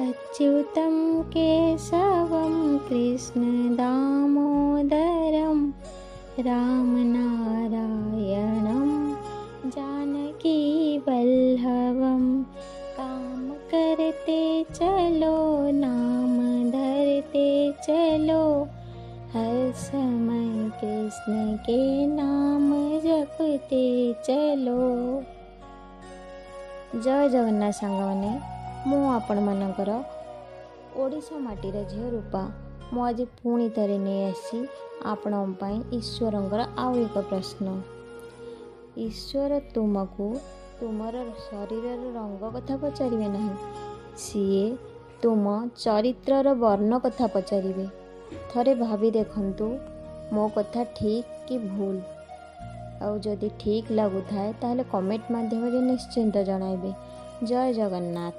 अच्युतं केशवं कृष्णदामोदरं रामनारायणं जानकीवल्लभं काम करते चलो नाम धरते चलो हर समय कृष्ण के नाम जपते चलो। जय जगन्नाथ सांगने मु आपण मानकर ओडिशा माटीर झील रूपा मु आज पुणी थरे नहीं आसी आपण ईश्वरंकर आउ एक प्रश्न। ईश्वर तुमको तुमर शरीर रंग कथा पचारे नहीं, सीए तुम चरित्रर वर्ण कथा पचारे। थरे भाभी देखंतु मो कथा ठीक कि भूल, आउ जदि ठीक लगुए ताहले कमेंट माध्यम निश्चिंत जणाइबे। जय जगन्नाथ।